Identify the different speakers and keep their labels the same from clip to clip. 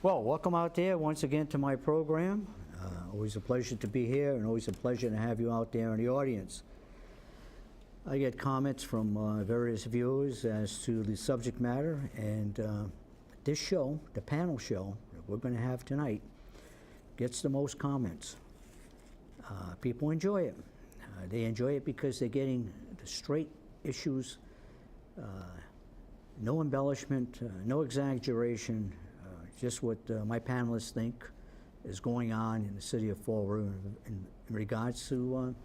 Speaker 1: Well, welcome out there once again to my program. Always a pleasure to be here and always a pleasure to have you out there in the audience. I get comments from various viewers as to the subject matter, and this show, the panel show that we're going to have tonight, gets the most comments. People enjoy it. They enjoy it because they're getting the straight issues, no embellishment, no exaggeration, just what my panelists think is going on in the city of Fall River in regards to,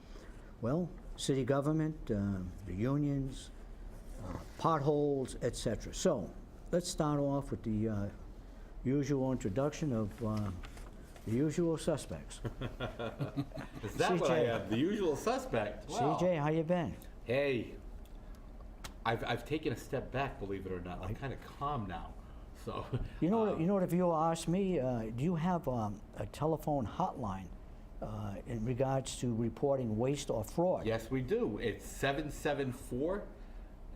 Speaker 1: well, city government, the unions, potholes, etc. So let's start off with the usual introduction of the usual suspects.
Speaker 2: Is that what I am? The usual suspect? Wow.
Speaker 1: CJ, how you been?
Speaker 2: Hey, I've taken a step back, believe it or not. I'm kind of calm now. So
Speaker 1: you know what a viewer asked me? Do you have a telephone hotline in regards to reporting waste or fraud?
Speaker 2: Yes, we do. It's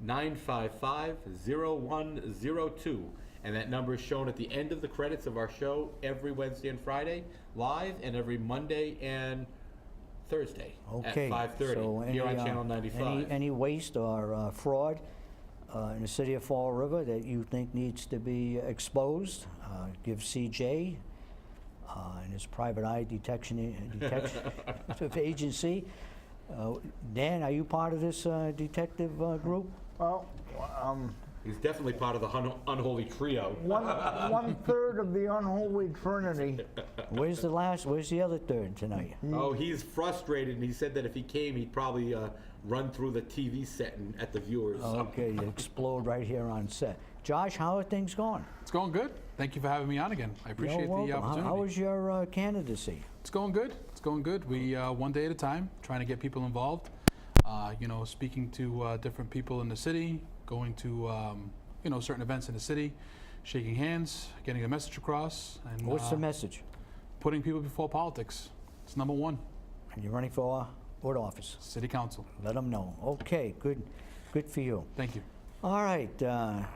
Speaker 2: 774-955-0102. And that number is shown at the end of the credits of our show every Wednesday and Friday, live, and every Monday and Thursday at 5:30
Speaker 1: so
Speaker 2: here on Channel 95.
Speaker 1: Any waste or fraud in the city of Fall River that you think needs to be exposed, give CJ and his private eye detection agency. Dan, are you part of this detective group?
Speaker 3: Well,
Speaker 2: He's definitely part of the unholy trio.
Speaker 3: one third of the unholy trinity.
Speaker 1: Where's the other third tonight?
Speaker 2: Oh, he's frustrated, and he said that if he came, he'd probably run through the TV set and at the viewers.
Speaker 1: Okay, explode right here on set. Josh, how are things going?
Speaker 4: It's going good. Thank you for having me on again. I appreciate the opportunity.
Speaker 1: How was your candidacy?
Speaker 4: It's going good. It's going good. We one day at a time, trying to get people involved. Speaking to different people in the city, going to certain events in the city, shaking hands, getting a message across. And
Speaker 1: what's the message?
Speaker 4: Putting people before politics. It's number one.
Speaker 1: And you're running for what office?
Speaker 4: City council.
Speaker 1: Let them know. Okay, good for you.
Speaker 4: Thank you.
Speaker 1: All right.
Speaker 2: Can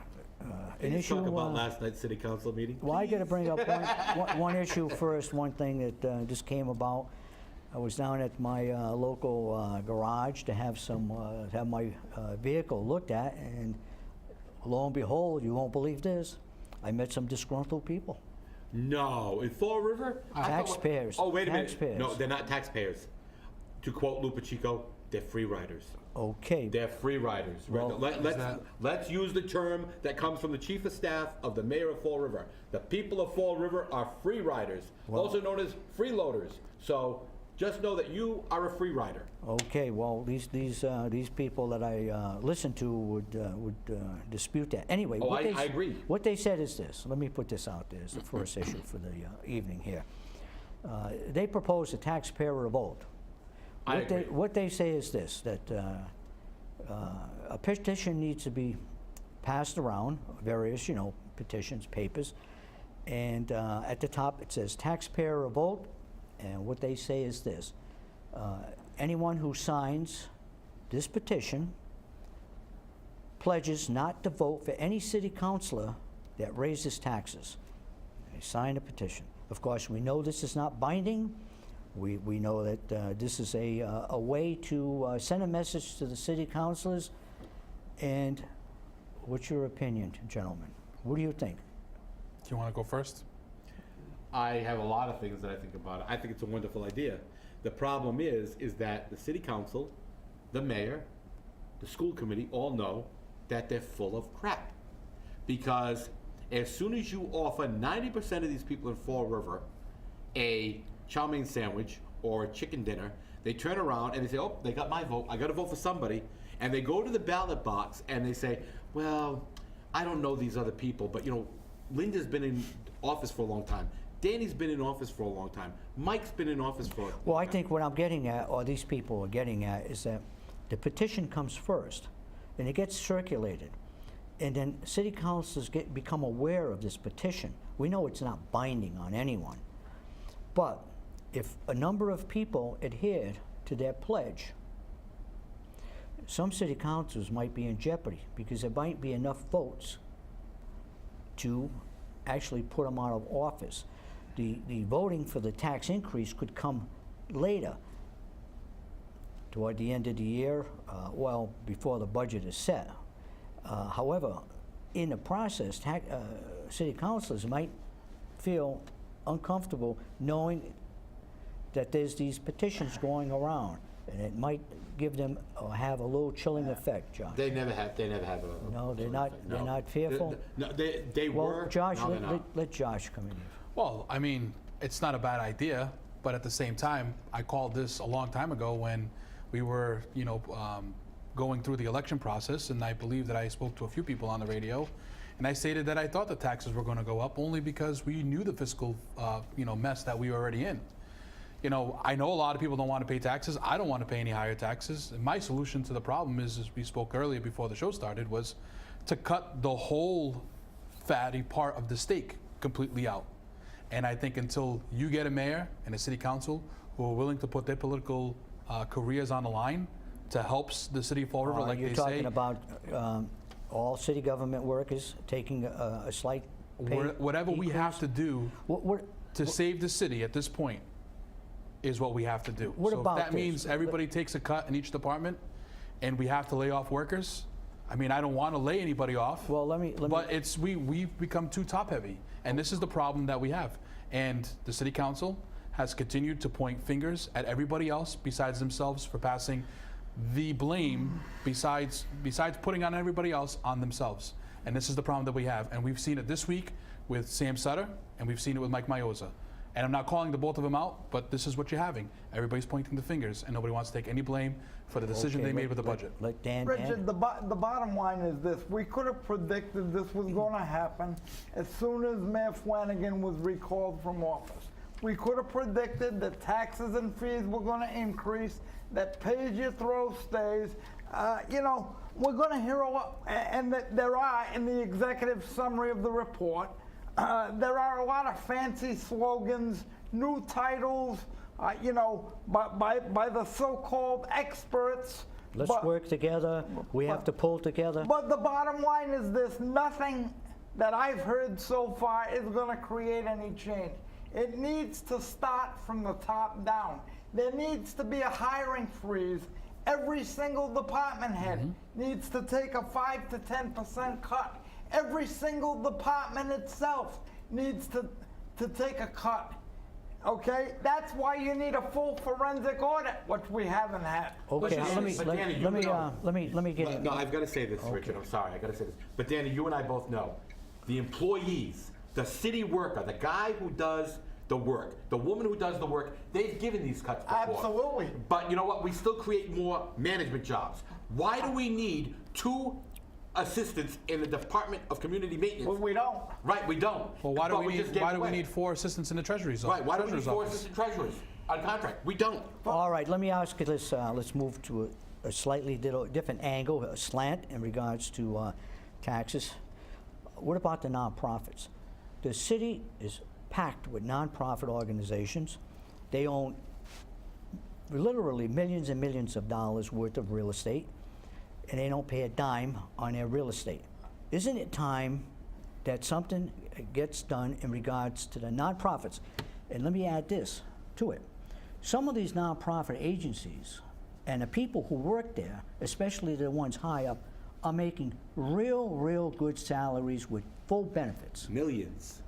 Speaker 2: you talk about last night's city council meeting?
Speaker 1: Well, I got to bring up one issue first. One thing that just came about. I was down at my local garage to have my vehicle looked at, and lo and behold, you won't believe this, I met some disgruntled people.
Speaker 2: No, in Fall River?
Speaker 1: Taxpayers.
Speaker 2: Oh, wait a
Speaker 1: minute.
Speaker 2: No, they're not taxpayers. To quote Lou Pacheco, they're free riders.
Speaker 1: Okay.
Speaker 2: They're free riders.
Speaker 1: Well,
Speaker 2: let's use the term that comes from the chief of staff of the mayor of Fall River. The people of Fall River are free riders, also known as freeloaders. So just know that you are a free rider.
Speaker 1: Okay. Well, these people that I listened to would dispute that. Anyway,
Speaker 2: I agree.
Speaker 1: What they said is this. Let me put this out there as the first issue for the evening here. They proposed a taxpayer revolt. What they say is this: that a petition needs to be passed around, various petitions, papers, and at the top it says taxpayer revolt. And what they say is this: anyone who signs this petition pledges not to vote for any city councilor that raises taxes. They sign a petition. Of course, we know this is not binding. We know that this is a way to send a message to the city councilors. And what's your opinion, gentlemen? What do you think?
Speaker 4: Do you want to go first?
Speaker 2: I have a lot of things that I think about it. I think it's a wonderful idea. The problem is that the city council, the mayor, the school committee all know that they're full of crap. Because as soon as you offer 90% of these people in Fall River a chow mein sandwich or a chicken dinner, they turn around and they say, oh, they got my vote. I got to vote for somebody. And they go to the ballot box and they say, well, I don't know these other people, but Linda's been in office for a long time. Danny's been in office for a long time. Mike's been in office for a long time.
Speaker 1: Well, I think what I'm getting at, or these people are getting at, is that the petition comes first, and it gets circulated. And then city councils become aware of this petition. We know it's not binding on anyone. But if a number of people adhered to their pledge, some city councils might be in jeopardy because there might be enough votes to actually put them out of office. The voting for the tax increase could come later, toward the end of the year, well, before the budget is set. However, in the process, city councilors might feel uncomfortable knowing that there's these petitions going around, and it might give them or have a little chilling effect, Josh.
Speaker 2: They never have a.
Speaker 1: No, they're not. They're not fearful.
Speaker 2: No, they
Speaker 1: Well,
Speaker 2: were.
Speaker 1: Josh,
Speaker 2: now they're not.
Speaker 1: let Josh come in.
Speaker 4: Well, I mean, it's not a bad idea, but at the same time, I called this a long time ago when we were, going through the election process, and I believe that I spoke to a few people on the radio, and I stated that I thought the taxes were going to go up only because we knew the fiscal, mess that we were already in. I know a lot of people don't want to pay taxes. I don't want to pay any higher taxes. And my solution to the problem is, as we spoke earlier before the show started, was to cut the whole fatty part of the steak completely out. And I think until you get a mayor and a city council who are willing to put their political careers on the line to help the city of Fall River, like
Speaker 1: You're
Speaker 4: they
Speaker 1: talking
Speaker 4: say,
Speaker 1: about all city government workers taking a slight pay
Speaker 4: whatever we have to do to save the city at this point is what we have to do.
Speaker 1: What
Speaker 4: so
Speaker 1: about
Speaker 4: if that
Speaker 1: this?
Speaker 4: means everybody takes a cut in each department and we have to lay off workers, I mean, I don't want to lay anybody off.
Speaker 1: Well, let me.
Speaker 4: But we've become too top heavy, and this is the problem that we have. And the city council has continued to point fingers at everybody else besides themselves for passing the blame, besides putting on everybody else, on themselves. And this is the problem that we have. And we've seen it this week with Sam Sutter, and we've seen it with Mike Mioza. And I'm not calling the both of them out, but this is what you're having. Everybody's pointing the fingers, and nobody wants to take any blame for the decision they made with the budget.
Speaker 1: Let Dan.
Speaker 3: Richard, the bottom line is this. We could have predicted this was going to happen as soon as Mayor Flanagan was recalled from office. We could have predicted that taxes and fees were going to increase, that pay-as-you-throw stays. We're going to hear a lot, and that there are, in the executive summary of the report, there are a lot of fancy slogans, new titles, by the so-called experts.
Speaker 1: Let's work together. We have to pull together.
Speaker 3: But the bottom line is this: nothing that I've heard so far is going to create any change. It needs to start from the top down. There needs to be a hiring freeze. Every single department head needs to take a 5 to 10% cut. Every single department itself needs to take a cut. Okay, that's why you need a full forensic audit, which we haven't had.
Speaker 1: Okay,
Speaker 2: Listen,
Speaker 1: let me get in.
Speaker 2: No, I've got to say this, Richard. I'm sorry, I got to say this. But Danny, you and I both know the employees, the city worker, the guy who does the work, the woman who does the work, they've given these cuts before.
Speaker 3: Absolutely.
Speaker 2: But you know what? We still create more management jobs. Why do we need 2 assistants in the Department of Community Maintenance?
Speaker 3: Well, we don't.
Speaker 2: Right, we don't.
Speaker 4: Well, why do
Speaker 2: But
Speaker 4: we
Speaker 2: just
Speaker 4: need
Speaker 2: gave
Speaker 4: why do we
Speaker 2: away.
Speaker 4: need 4 assistants in the Treasury's office?
Speaker 2: Right, why do we need 4
Speaker 4: office?
Speaker 2: assistant treasurers on contract? We don't.
Speaker 1: All right, let me ask you this. Let's move to a slightly different angle, a slant in regards to taxes. What about the nonprofits? The city is packed with nonprofit organizations. They own literally millions and millions of dollars worth of real estate, and they don't pay a dime on their real estate. Isn't it time that something gets done in regards to the nonprofits? And let me add this to it. Some of these nonprofit agencies and the people who work there, especially the ones high up, are making real good salaries with full benefits.
Speaker 2: Millions.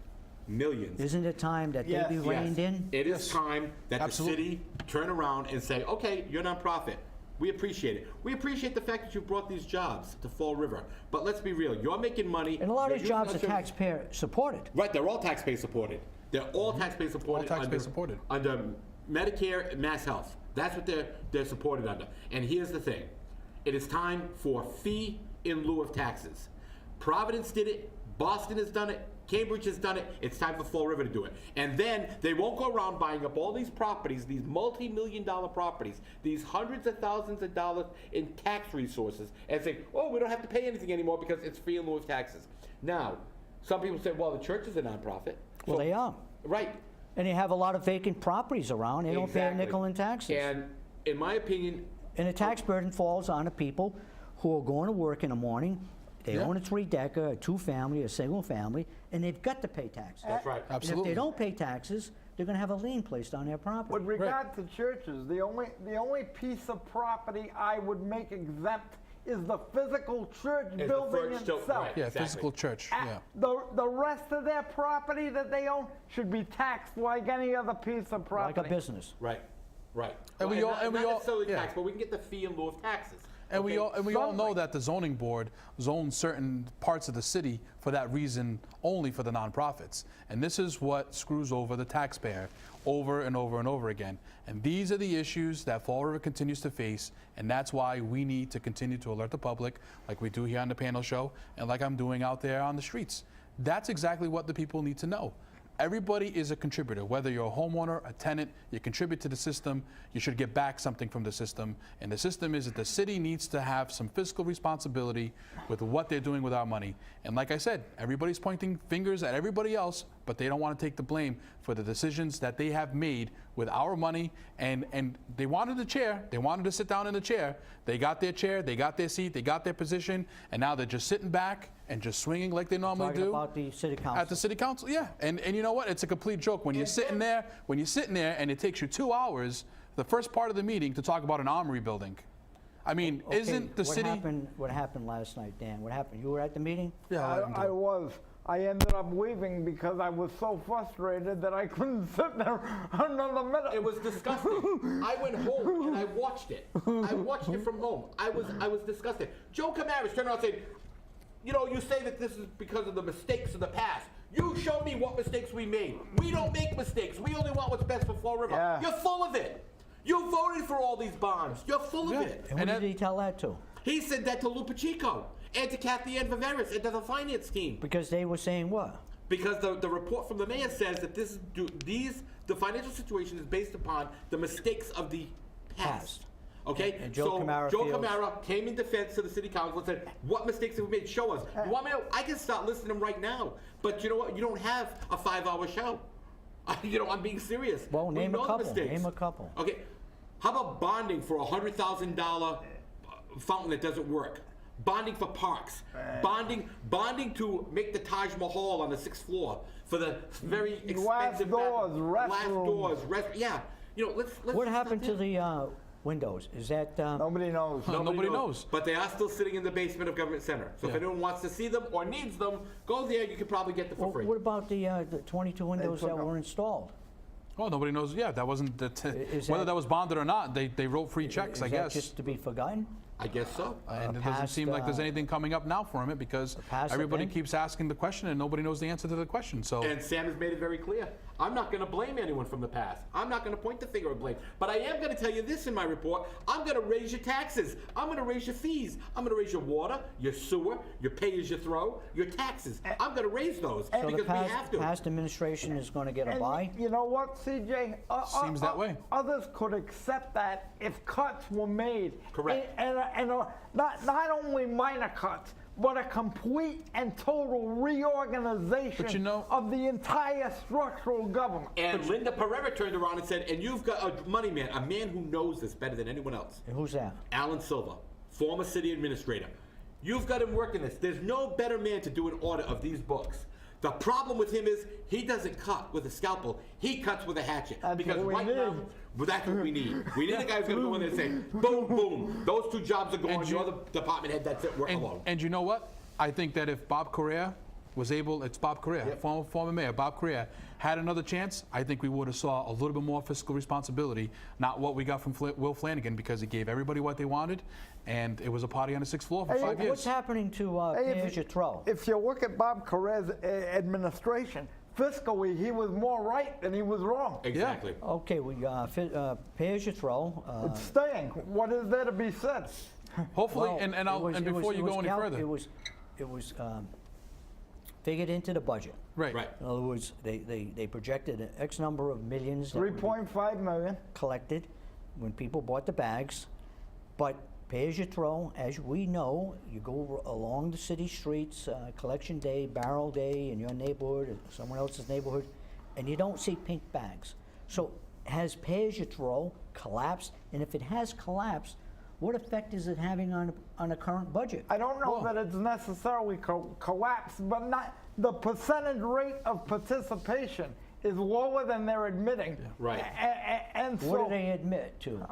Speaker 1: Isn't it time that
Speaker 3: Yes.
Speaker 1: they be reined in?
Speaker 2: It is time that
Speaker 4: Absolutely.
Speaker 2: the city turn around and say, okay, you're a nonprofit. We appreciate it. We appreciate the fact that you brought these jobs to Fall River. But let's be real. You're making money.
Speaker 1: And a lot of
Speaker 2: You're
Speaker 1: these jobs are
Speaker 2: using us to-
Speaker 1: taxpayer supported.
Speaker 2: Right, they're all taxpayer supported. They're all taxpayer supported.
Speaker 4: All taxpayer supported.
Speaker 2: Under Medicare and Mass Health. That's what they're supported under. And here's the thing. It is time for fee in lieu of taxes. Providence did it. Boston has done it. Cambridge has done it. It's time for Fall River to do it. And then they won't go around buying up all these properties, these multi-million-dollar properties, these hundreds of thousands of dollars in tax resources, and say, oh, we don't have to pay anything anymore because it's free in lieu of taxes. Now, some people say, well, the church is a nonprofit.
Speaker 1: Well, they are.
Speaker 2: Right.
Speaker 1: And they have a lot of vacant properties around. They don't pay a
Speaker 2: Exactly.
Speaker 1: nickel in taxes.
Speaker 2: And in my opinion,
Speaker 1: And the tax burden falls on the people who are going to work in the morning, They
Speaker 4: Yeah.
Speaker 1: own a 3-decker, a 2-family, a single family, and they've got to pay taxes.
Speaker 2: That's right.
Speaker 1: And if
Speaker 4: Absolutely.
Speaker 1: they don't pay taxes, they're going to have a lien placed on their property.
Speaker 3: With regard to churches, the only piece of property I would make exempt is the physical church
Speaker 2: Is the
Speaker 3: building
Speaker 2: church still-
Speaker 3: itself.
Speaker 2: right.
Speaker 4: Yeah,
Speaker 2: Exactly.
Speaker 4: physical church, yeah.
Speaker 3: The rest of their property that they own should be taxed like any other piece of property.
Speaker 1: Like a business.
Speaker 2: Right, right.
Speaker 4: And we all- and we
Speaker 2: not
Speaker 4: all-
Speaker 2: necessarily
Speaker 4: yeah.
Speaker 2: tax, but we can get the fee in lieu of taxes.
Speaker 4: And we
Speaker 2: Okay?
Speaker 4: all know that the zoning board zones certain parts of the city for that reason only for the nonprofits. And this is what screws over the taxpayer over and over and over again. And these are the issues that Fall River continues to face, and that's why we need to continue to alert the public like we do here on the panel show and like I'm doing out there on the streets. That's exactly what the people need to know. Everybody is a contributor. Whether you're a homeowner, a tenant, you contribute to the system, you should get back something from the system. And the system is that the city needs to have some fiscal responsibility with what they're doing with our money. And like I said, everybody's pointing fingers at everybody else, but they don't want to take the blame for the decisions that they have made with our money. And they wanted the chair. They wanted to sit down in the chair. They got their chair, they got their seat, they got their position, and now they're just sitting back and just swinging like they normally
Speaker 1: Talking
Speaker 4: do.
Speaker 1: about the city council.
Speaker 4: At the city council, yeah. And you know what? It's a complete joke. When you're sitting there and it takes you 2 hours, the first part of the meeting, to talk about an armory building. I mean,
Speaker 1: Okay,
Speaker 4: isn't the city...
Speaker 1: What happened last night, Dan? What happened? You were at the meeting?
Speaker 4: Yeah,
Speaker 3: I was. I ended up leaving because I was so frustrated that I couldn't sit there another minute.
Speaker 2: It was disgusting. I went home and I watched it. I watched it from home. I was disgusted. Joe Camaris turned around and said, you know, you say that this is because of the mistakes of the past. You show me what mistakes we made. We don't make mistakes. We only want what's best for Fall River.
Speaker 3: Yeah.
Speaker 2: You're full of it. You voted for all these bonds. You're full of it.
Speaker 1: And who did he tell that to?
Speaker 2: He said that to Lou Pacheco and to Kathy Ann Viveris and to the finance team.
Speaker 1: Because they were saying what?
Speaker 2: Because the report from the mayor says that the financial situation is based upon the mistakes of the past. Okay?
Speaker 1: And Joe Camara
Speaker 2: Joe
Speaker 1: feels-
Speaker 2: Camara came in defense to the city council and said, what mistakes have we made? Show us. You want me to? I can start listing them right now. But you know what? You don't have a 5-hour show. You know, I'm being serious.
Speaker 1: Well,
Speaker 2: We
Speaker 1: name a
Speaker 2: know the
Speaker 1: couple.
Speaker 2: mistakes.
Speaker 1: Name a couple.
Speaker 2: Okay. How about bonding for a $100,000 fountain that doesn't work? Bonding for parks. Bonding to make the Taj Mahal on the 6th floor for the very expensive
Speaker 3: Glass doors,
Speaker 2: glass
Speaker 3: restrooms.
Speaker 2: doors. Yeah. You know, let's
Speaker 1: What happened to the windows? Is that...
Speaker 3: Nobody knows.
Speaker 4: Nobody knows.
Speaker 2: But they are still sitting in the basement of Government Center. So if
Speaker 4: Yeah.
Speaker 2: anyone wants to see them or needs them, go there. You can probably get them for free.
Speaker 1: what about the 22 windows
Speaker 3: took
Speaker 1: that
Speaker 3: them.
Speaker 1: were installed?
Speaker 4: Oh, nobody knows. Yeah, that wasn't
Speaker 1: Is
Speaker 4: whether
Speaker 1: that-
Speaker 4: that was bonded or not. They wrote free checks,
Speaker 1: Is
Speaker 4: I
Speaker 1: that
Speaker 4: guess.
Speaker 1: just to be forgotten?
Speaker 2: I guess so.
Speaker 4: And it doesn't
Speaker 1: past,
Speaker 4: seem like there's anything coming up now for it because
Speaker 1: past
Speaker 4: everybody
Speaker 1: event?
Speaker 4: keeps asking the question and nobody knows the answer to the question. So
Speaker 2: And Sam has made it very clear. I'm not going to blame anyone from the past. I'm not going to point the finger of blame. But I am going to tell you this in my report. I'm going to raise your taxes. I'm going to raise your fees. I'm going to raise your water, your sewer, your pay-as-you-throw, your taxes. I'm going to raise those
Speaker 1: So
Speaker 2: because
Speaker 1: the
Speaker 2: we have to.
Speaker 1: past administration is going to get a
Speaker 3: And
Speaker 1: buy?
Speaker 3: you know what, CJ?
Speaker 4: Seems that way.
Speaker 3: Others could accept that if cuts were made.
Speaker 2: Correct.
Speaker 3: And not only minor cuts, but a complete and total reorganization
Speaker 4: But you know-
Speaker 3: of the entire structural government.
Speaker 2: And Linda Pereira turned around and said, and you've got a money man, a man who knows this better than anyone else.
Speaker 1: And who's that?
Speaker 2: Alan Silva, former city administrator. You've got him working this. There's no better man to do an audit of these books. The problem with him is he doesn't cut with a scalpel. He cuts with a hatchet.
Speaker 3: That's
Speaker 2: because
Speaker 3: what we
Speaker 2: right
Speaker 3: need.
Speaker 2: now, well, that's what we need. We need a guy who's going to go in there and say, boom, boom. Those 2 jobs are gone.
Speaker 4: And
Speaker 2: You're the department head. That's it. Work alone.
Speaker 4: and you know what? I think that if Bob Correa was able, it's Bob Correa,
Speaker 2: Yep.
Speaker 4: former mayor, Bob Correa, had another chance, I think we would have saw a little bit more fiscal responsibility, not what we got from Will Flanagan, because he gave everybody what they wanted, and it was a party on the 6th floor for
Speaker 3: Hey,
Speaker 4: 5 years.
Speaker 1: What's happening to
Speaker 3: Hey,
Speaker 1: pay-as-you-throw?
Speaker 3: If you look at Bob Correa's administration, fiscally, he was more right than he was wrong.
Speaker 2: Exactly.
Speaker 1: Okay, we pay-as-you-throw.
Speaker 3: It's staying. What is there to be said?
Speaker 4: Hopefully,
Speaker 1: well,
Speaker 4: and
Speaker 1: it was-
Speaker 4: before you go any further.
Speaker 1: It was figured into the budget.
Speaker 4: Right.
Speaker 2: Right.
Speaker 1: In other words, they projected an X number of millions that would be
Speaker 3: 3.5 million.
Speaker 1: collected when people bought the bags, but pay-as-you-throw, as we know, you go along the city streets, collection day, barrel day in your neighborhood or someone else's neighborhood, and you don't see pink bags. So has pay-as-you-throw collapsed? And if it has collapsed, what effect is it having on the current budget?
Speaker 3: I don't know
Speaker 4: Well-
Speaker 3: that it's necessarily collapsed, but not the percentage rate of participation is lower than they're admitting.
Speaker 2: Right.
Speaker 3: And so
Speaker 1: What do they admit to?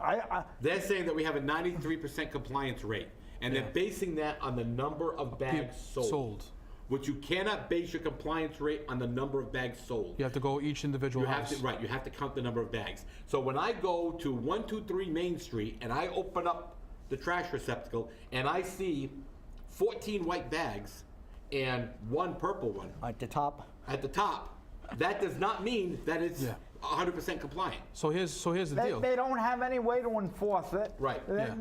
Speaker 2: They're saying that we have a 93% compliance rate, and they're basing that on the number of bags sold. Which you cannot base your compliance rate on the number of bags sold.
Speaker 4: You have to go each individual
Speaker 2: You have
Speaker 4: house.
Speaker 2: to, right, you have to count the number of bags. So when I go to 123 Main Street and I open up the trash receptacle and I see 14 white bags and 1 purple one
Speaker 1: At the top?
Speaker 2: at the top, that does not mean that it's
Speaker 4: Yeah.
Speaker 2: 100% compliant.
Speaker 4: So here's the
Speaker 3: they,
Speaker 4: deal.
Speaker 3: they don't have any way to enforce it.
Speaker 2: Right.
Speaker 4: Yeah.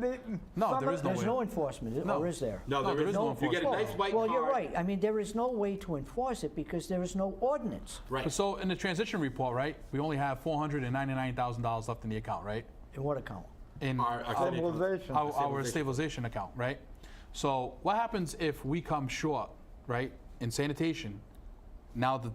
Speaker 4: No,
Speaker 3: some
Speaker 4: there
Speaker 3: of-
Speaker 4: is no
Speaker 1: There's
Speaker 4: way.
Speaker 1: no enforcement,
Speaker 4: No.
Speaker 1: or is there?
Speaker 2: No,
Speaker 4: No,
Speaker 2: there is no. You get a
Speaker 4: enforcement.
Speaker 2: nice white
Speaker 1: Well,
Speaker 2: card.
Speaker 1: you're right. I mean, there is no way to enforce it because there is no ordinance.
Speaker 2: Right.
Speaker 4: So in the transition report, right, we only have $499,000 left in the account, right?
Speaker 1: In what account?
Speaker 4: In
Speaker 2: Our
Speaker 3: Stabilization.
Speaker 4: our stabilization account, right? So what happens if we come short, right, in sanitation? Now the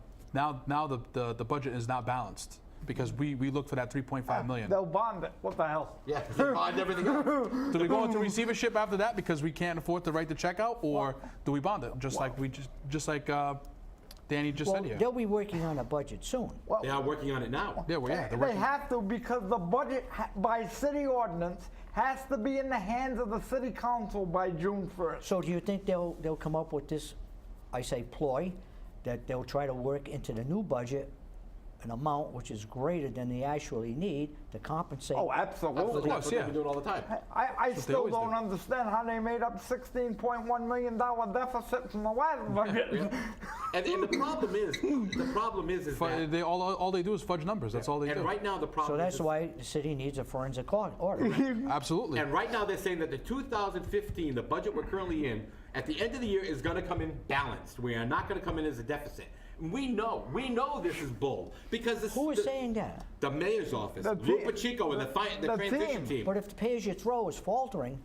Speaker 4: budget is not balanced because we look for that 3.5 million.
Speaker 3: They'll bond it. What the hell?
Speaker 2: Yeah, because they bond everything else.
Speaker 4: Do we go into receivership after that because we can't afford to write the check out, or do we bond it just like Danny just
Speaker 1: Well,
Speaker 4: said here?
Speaker 1: they'll be working on a budget soon.
Speaker 2: They are working on it now.
Speaker 4: Yeah, well, yeah, they're
Speaker 3: They
Speaker 4: working.
Speaker 3: have to because the budget by city ordinance has to be in the hands of the city council by June 1st.
Speaker 1: So do you think they'll come up with this, I say ploy, that they'll try to work into the new budget an amount which is greater than they actually need to compensate?
Speaker 3: Oh, absolutely.
Speaker 2: Absolutely,
Speaker 4: course,
Speaker 2: that's what
Speaker 4: yeah.
Speaker 2: they've been doing all the time.
Speaker 3: I
Speaker 4: they
Speaker 3: still
Speaker 4: always
Speaker 3: don't
Speaker 4: do.
Speaker 3: understand how they made up $16.1 million deficit from the last budget.
Speaker 2: And the problem is that,
Speaker 4: They all they do is fudge numbers. That's all they
Speaker 2: and
Speaker 4: do.
Speaker 2: right now the problem
Speaker 1: So that's
Speaker 2: is,
Speaker 1: why the city needs a forensic audit.
Speaker 4: Absolutely.
Speaker 2: and right now they're saying that the 2015, the budget we're currently in, at the end of the year is going to come in balanced. We are not going to come in as a deficit. We know this is bull because this,
Speaker 1: Who is saying that?
Speaker 2: the mayor's office,
Speaker 3: The
Speaker 2: Lou
Speaker 3: team-
Speaker 2: Pacheco, and the
Speaker 3: the
Speaker 2: transition
Speaker 3: team.
Speaker 2: team.
Speaker 1: But if the pay-as-you-throw is faltering,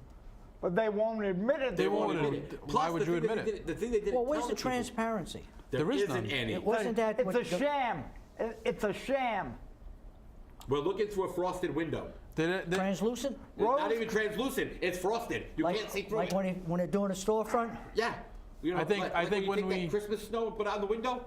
Speaker 3: But they won't admit it.
Speaker 4: They won't
Speaker 2: admit
Speaker 4: admit
Speaker 2: it.
Speaker 4: it.
Speaker 2: Plus,
Speaker 4: Why would
Speaker 2: the
Speaker 4: you
Speaker 2: thing they
Speaker 4: admit it?
Speaker 2: didn't- The thing they didn't
Speaker 1: well, where's
Speaker 2: tell
Speaker 1: the
Speaker 2: people,
Speaker 1: transparency?
Speaker 2: there
Speaker 4: is
Speaker 2: isn't
Speaker 4: none.
Speaker 2: any.
Speaker 1: Wasn't that
Speaker 3: It's
Speaker 1: what
Speaker 3: a
Speaker 1: the-
Speaker 3: sham. It's a sham.
Speaker 2: We're looking through a frosted window.
Speaker 1: translucent?
Speaker 2: It's not even translucent. It's frosted. You can't see through
Speaker 1: Like
Speaker 2: it.
Speaker 1: when they're doing a storefront?
Speaker 2: Yeah. You know,
Speaker 4: I think
Speaker 2: when you
Speaker 4: when
Speaker 2: take that Christmas snow and put it out the window.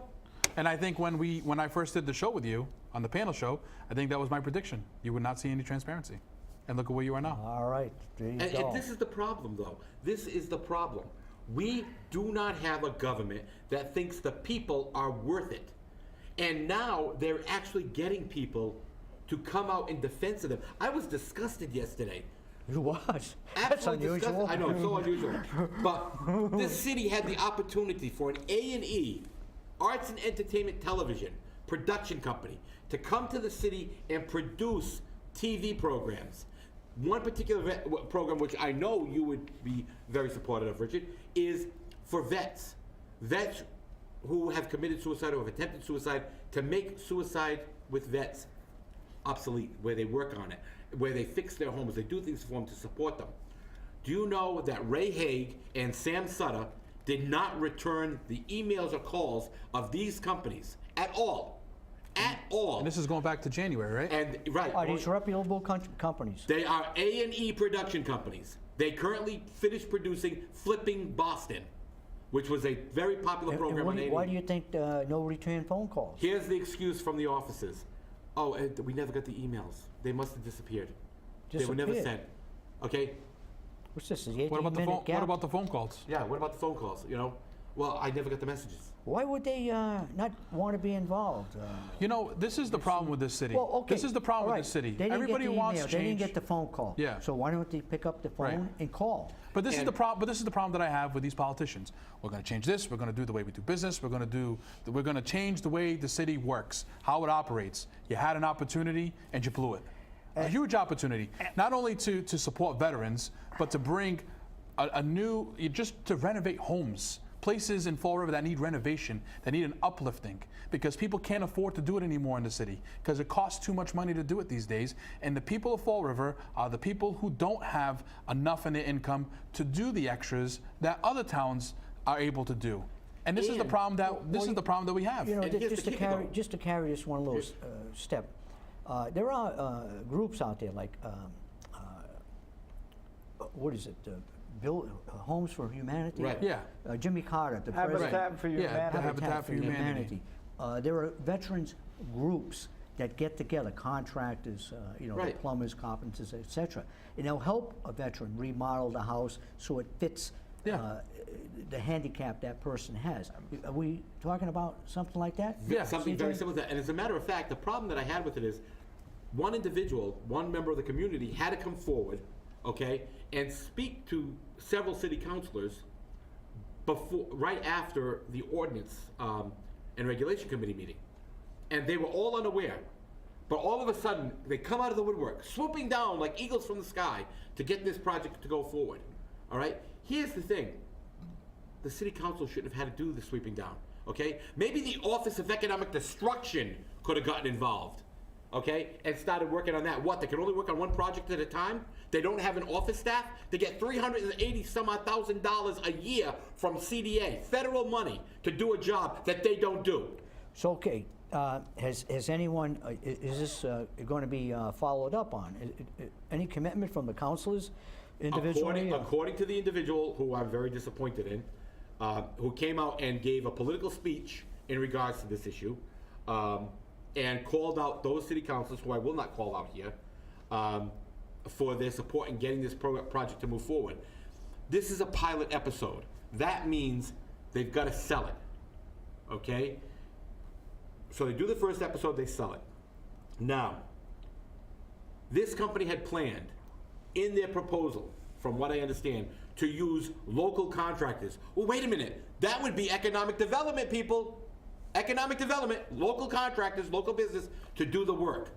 Speaker 4: And I think when I first did the show with you on the panel show, I think that was my prediction. You would not see any transparency. And look at where you are now.
Speaker 1: All right, there you
Speaker 2: And
Speaker 1: go.
Speaker 2: this is the problem, though. This is the problem. We do not have a government that thinks the people are worth it. And now they're actually getting people to come out in defense of them. I was disgusted yesterday.
Speaker 1: You was. That's
Speaker 2: Absolutely
Speaker 1: unusual.
Speaker 2: disgusted. I know, it's so unusual. But this city had the opportunity for an A&E, Arts and Entertainment Television production company, to come to the city and produce TV programs. One particular program, which I know you would be very supportive of, Richard, is for vets. Vets who have committed suicide or have attempted suicide, to make suicide with vets obsolete, where they work on it, where they fix their homes, they do things for them to support them. Do you know that Ray Haig and Sam Sutter did not return the emails or calls of these companies at all? At all.
Speaker 4: And this is going back to January, right?
Speaker 2: And right.
Speaker 1: Are these reputable companies?
Speaker 2: They are A&E production companies. They currently finished producing Flipping Boston, which was a very popular
Speaker 1: And
Speaker 2: program on A&E.
Speaker 1: why do you think no return phone calls?
Speaker 2: Here's the excuse from the offices. Oh, we never got the emails. They must have disappeared. They were never
Speaker 1: Disappeared?
Speaker 2: sent. Okay?
Speaker 1: What's this, the
Speaker 4: What about the
Speaker 1: 18-minute
Speaker 4: phone?
Speaker 1: gap?
Speaker 4: What about the phone calls?
Speaker 2: Yeah, what about the phone calls, you know? Well, I never got the messages.
Speaker 1: Why would they not want to be involved?
Speaker 4: You know, this is the problem with this city.
Speaker 1: Well, okay.
Speaker 4: This is the problem
Speaker 1: all
Speaker 4: with this
Speaker 1: right.
Speaker 4: city.
Speaker 1: They didn't
Speaker 4: Everybody
Speaker 1: get the
Speaker 4: wants
Speaker 1: email.
Speaker 4: change.
Speaker 1: They didn't get the phone call.
Speaker 4: Yeah.
Speaker 1: So why don't they pick up the phone
Speaker 4: Right.
Speaker 1: and call?
Speaker 4: But this is
Speaker 2: And-
Speaker 4: the problem. But this is the problem that I have with these politicians. We're going to change this. We're going to do the way we do business. We're going to change the way the city works, how it operates. You had an opportunity and you blew it. A huge opportunity, not only to support veterans, but to bring just to renovate homes, places in Fall River that need renovation, that need an uplifting, because people can't afford to do it anymore in the city, because it costs too much money to do it these days. And the people of Fall River are the people who don't have enough in their income to do the extras that other towns are able to do. And this is the problem that we have.
Speaker 1: You know,
Speaker 2: And here's
Speaker 1: just
Speaker 2: the
Speaker 1: to
Speaker 2: kicker,
Speaker 1: carry
Speaker 2: though.
Speaker 1: just to carry this one little step, there are groups out there like what is it, Homes for Humanity?
Speaker 2: Right.
Speaker 4: Yeah.
Speaker 1: Jimmy Carter, the president.
Speaker 3: Habitat for
Speaker 4: Yeah,
Speaker 3: Humanity.
Speaker 4: Habitat for Humanity.
Speaker 1: There are veterans groups that get together, contractors, the
Speaker 2: Right.
Speaker 1: plumbers, carpenters, etc. And they'll help a veteran remodel the house so it fits
Speaker 4: Yeah.
Speaker 1: the handicap that person has. Are we talking about something like that?
Speaker 4: Yeah,
Speaker 2: Something
Speaker 1: CJ?
Speaker 2: very similar to that. And as a matter of fact, the problem that I had with it is one individual, one member of the community had to come forward, okay, and speak to several city councilors right after the ordinance and regulation committee meeting. And they were all unaware. But all of a sudden, they come out of the woodwork, swooping down like eagles from the sky to get this project to go forward. All right? Here's the thing. The city council shouldn't have had to do the sweeping down. Okay? Maybe the Office of Economic Destruction could have gotten involved. Okay? And started working on that. What? They can only work on one project at a time? They don't have an office staff? They get $380,000 a year from CDA, federal money, to do a job that they don't do.
Speaker 1: So, okay, has anyone, is this going to be followed up on? Any commitment from the councilors individually?
Speaker 2: According to the individual who I'm very disappointed in, who came out and gave a political speech in regards to this issue, and called out those city councilors, who I will not call out here, for their support in getting this project to move forward. This is a pilot episode. That means they've got to sell it, okay? So they do the first episode, they sell it. Now, this company had planned in their proposal, from what I understand, to use local contractors. Well, wait a minute. That would be economic development, people. Economic development, local contractors, local business to do the work.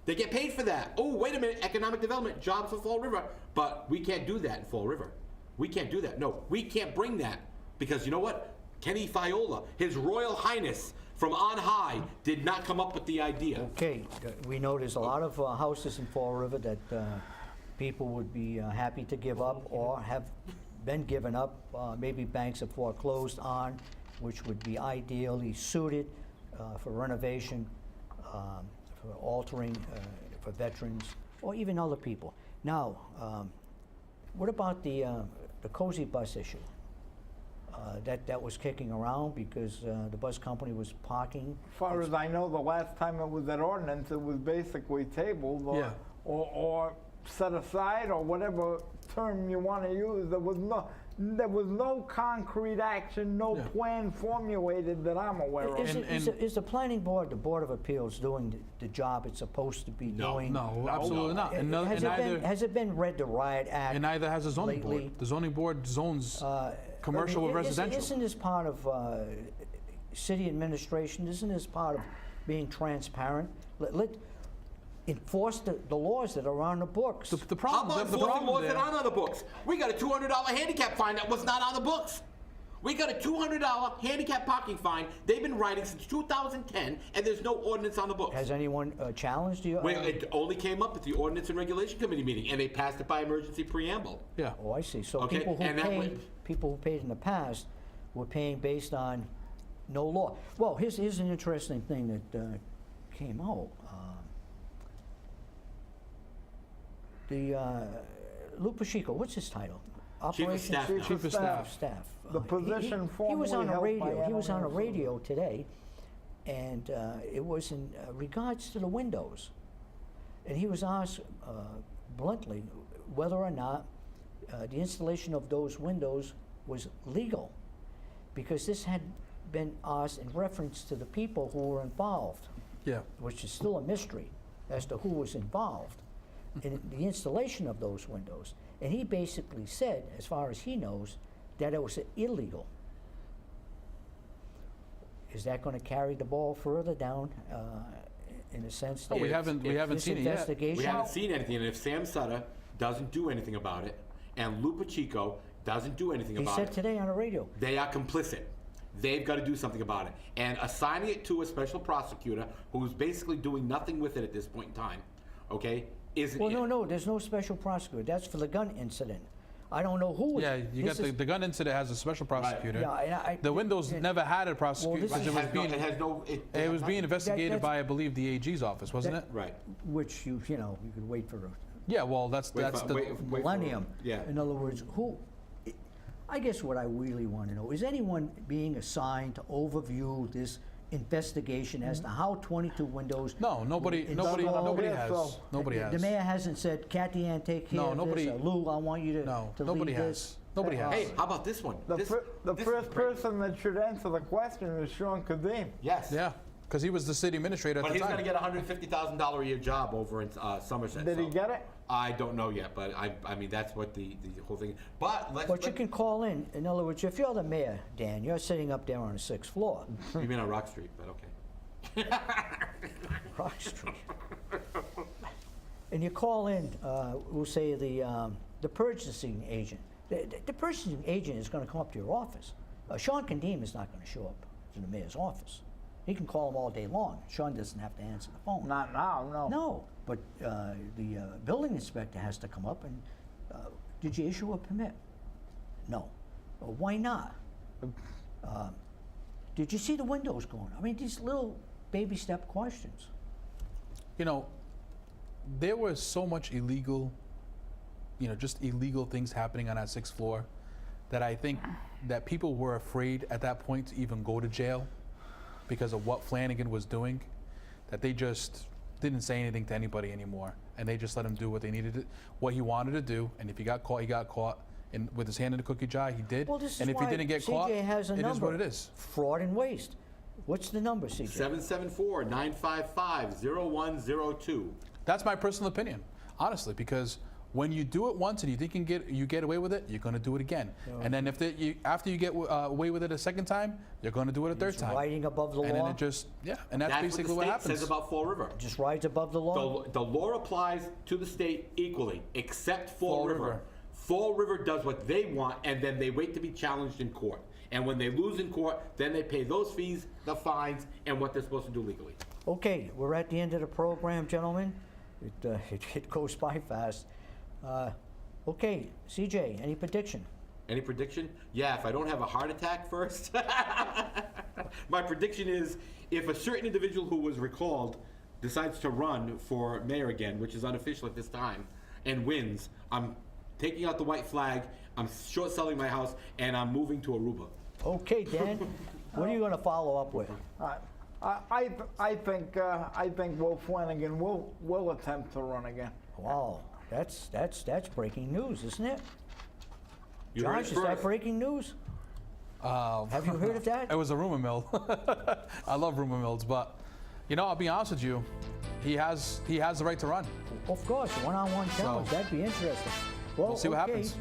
Speaker 2: They get paid for that. Oh, wait a minute. Economic development, jobs for Fall River. But we can't do that in Fall River. We can't do that. No, we can't bring that. Because you know what? Kenny Fiola, His Royal Highness from on high, did not come up with the idea.
Speaker 1: Okay, we know there's a lot of houses in Fall River that people would be happy to give up or have been given up. Maybe banks have foreclosed on, which would be ideally suited for renovation, for altering, for veterans, or even other people. Now, what about the cozy bus issue? That was kicking around because the bus company was parking.
Speaker 3: As far as I know, the last time it was at ordinance, it was basically tabled or set aside, or whatever term you want to use. There was no concrete action, no plan formulated that I'm aware of.
Speaker 1: Is the planning board, the Board of Appeals, doing the job it's supposed to be doing?
Speaker 4: No, absolutely not.
Speaker 1: Has it been read the Riot Act?
Speaker 4: And neither has the zoning
Speaker 1: lately?
Speaker 4: board. The zoning board zones commercial or residential.
Speaker 1: Isn't this part of city administration? Isn't this part of being transparent? Let enforce the laws that are on the books.
Speaker 4: The
Speaker 2: How
Speaker 4: problem,
Speaker 2: about
Speaker 4: the
Speaker 2: enforcing
Speaker 4: problem
Speaker 2: laws
Speaker 4: there,
Speaker 2: that aren't on the books? We got a $200 handicap fine that was not on the books. We got a $200 handicap parking fine they've been writing since 2010, and there's no ordinance on the books.
Speaker 1: Has anyone challenged you?
Speaker 2: Well, it only came up at the Ordinance and Regulation Committee meeting, and they passed it by emergency preamble.
Speaker 4: yeah.
Speaker 1: Oh, I see. So
Speaker 2: Okay, and that
Speaker 1: people who paid in the past were paying based on no law. Well, here's an interesting thing that came out. Lou Pacheco, what's his title?
Speaker 2: Chief of Staff.
Speaker 4: Chief of Staff.
Speaker 1: Staff.
Speaker 3: The position
Speaker 1: he was on
Speaker 3: formerly
Speaker 1: the
Speaker 3: held
Speaker 1: radio.
Speaker 3: by
Speaker 1: He was on the
Speaker 3: Alan
Speaker 1: radio today, and it was in regards to the windows. And he was asked bluntly whether or not the installation of those windows was legal, because this had been asked in reference to the people who were involved,
Speaker 4: Yeah.
Speaker 1: which is still a mystery as to who was involved in the installation of those windows. And he basically said, as far as he knows, that it was illegal. Is that going to carry the ball further down in the sense that
Speaker 4: We haven't
Speaker 1: this
Speaker 4: seen it yet.
Speaker 1: investigation?
Speaker 2: We haven't seen anything, and if Sam Sutter doesn't do anything about it, and Lou Pacheco doesn't do anything
Speaker 1: He
Speaker 2: about
Speaker 1: said
Speaker 2: it,
Speaker 1: today on the radio.
Speaker 2: they are complicit. They've got to do something about it. And assigning it to a special prosecutor who's basically doing nothing with it at this point in time, okay, isn't
Speaker 1: Well,
Speaker 2: it?
Speaker 1: no, there's no special prosecutor. That's for the gun incident. I don't know who.
Speaker 4: Yeah, you got the gun incident has a special prosecutor.
Speaker 1: Yeah, and
Speaker 4: The Windows never had a prosecutor.
Speaker 1: this
Speaker 4: because
Speaker 1: is-
Speaker 4: it was being investigated by, I believe, the AG's office, wasn't it?
Speaker 2: Right.
Speaker 1: which you could wait for
Speaker 4: Yeah, well, that's the
Speaker 1: Millennium.
Speaker 2: Yeah.
Speaker 1: In other words, I guess what I really want to know, is anyone being assigned to overview this investigation as to how 22 windows?
Speaker 4: No, nobody has. Nobody has.
Speaker 1: The mayor hasn't said, Kathy Ann, take care of this, or Lou, I want you to
Speaker 4: No,
Speaker 1: to
Speaker 4: nobody
Speaker 1: lead this.
Speaker 4: has. Nobody has.
Speaker 2: Hey, how about this one?
Speaker 3: The
Speaker 2: This is
Speaker 3: first
Speaker 2: great.
Speaker 3: person that should answer the question is Sean Kadim.
Speaker 2: Yes.
Speaker 4: Yeah, because he was the city administrator at
Speaker 2: But
Speaker 4: the
Speaker 2: he's
Speaker 4: time.
Speaker 2: going to get a $150,000 a year job over in Somerset.
Speaker 3: Did he
Speaker 2: so
Speaker 3: get it?
Speaker 2: I don't know yet, but I mean, that's what the whole thing. But
Speaker 1: But you can call in other words, if you're the mayor, Dan, you're sitting up there on the 6th floor,
Speaker 2: You mean on Rock Street, but okay.
Speaker 1: Rock Street. And you call in, we'll say the purchasing agent. The purchasing agent is going to come up to your office. Sean Kadim is not going to show up to the mayor's office. He can call him all day long. Sean doesn't have to answer the phone.
Speaker 3: Not now, no.
Speaker 1: No, but the building inspector has to come up and, did you issue a permit? No. Well, why not? Did you see the windows going? I mean, these little baby step questions.
Speaker 4: You know, there was so much illegal, just illegal things happening on that 6th floor that I think that people were afraid at that point to even go to jail because of what Flanagan was doing, that they just didn't say anything to anybody anymore, and they just let him do what he wanted to do. And if he got caught, he got caught. And with his hand in the cookie jar, he did.
Speaker 1: Well, this is
Speaker 4: and if
Speaker 1: why
Speaker 4: he didn't get
Speaker 1: CJ
Speaker 4: caught,
Speaker 1: has a
Speaker 4: it
Speaker 1: number.
Speaker 4: is what it is.
Speaker 1: Fraud and waste. What's the number, CJ?
Speaker 2: 774-955-0102.
Speaker 4: That's my personal opinion, honestly, because when you do it once and you think you get away with it, you're going to do it again. And then after you get away with it a second time, you're going to do it a third
Speaker 1: It's
Speaker 4: time.
Speaker 1: riding above the
Speaker 4: And
Speaker 1: law.
Speaker 4: then it just, and that's basically
Speaker 2: what
Speaker 4: what
Speaker 2: the state
Speaker 4: happens.
Speaker 2: says about Fall River.
Speaker 1: Just rides above the law.
Speaker 2: The law applies to the state equally, except Fall River. Fall River does what they want, and then they wait to be challenged in court. And when they lose in court, then they pay those fees, the fines, and what they're supposed to do legally.
Speaker 1: Okay, we're at the end of the program, gentlemen. It goes by fast. Okay, CJ, any prediction?
Speaker 2: Any prediction? Yeah, if I don't have a heart attack first. My prediction is if a certain individual who was recalled decides to run for mayor again, which is unofficial at this time, and wins, I'm taking out the white flag, I'm short selling my house, and I'm moving to Aruba.
Speaker 1: Okay, Dan, what are you going to follow up with?
Speaker 3: I think Will Flanagan will attempt to run again.
Speaker 1: Wow, that's breaking news, isn't it?
Speaker 2: You heard
Speaker 1: Josh,
Speaker 2: it
Speaker 1: is that
Speaker 2: first.
Speaker 1: breaking news? Have you heard of that?
Speaker 4: It was a rumor mill. I love rumor mills, but I'll be honest with you, he has the right to run.
Speaker 1: Of course, one-on-one challenge. That'd be interesting. Well,
Speaker 4: We'll see what happens.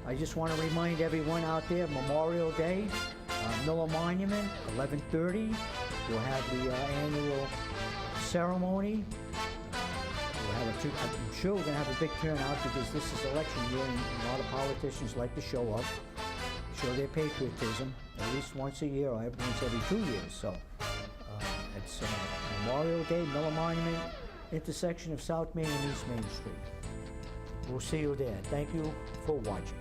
Speaker 1: I just want to remind everyone out there, Memorial Day, Miller Monument, 11:30. We'll have the annual ceremony. I'm sure we're going to have a big turnout because this is election year and a lot of politicians like to show up, show their patriotism at least once a year or once every 2 years. So it's Memorial Day, Miller Monument, intersection of South Main and East Main Street. We'll see you there. Thank you for watching.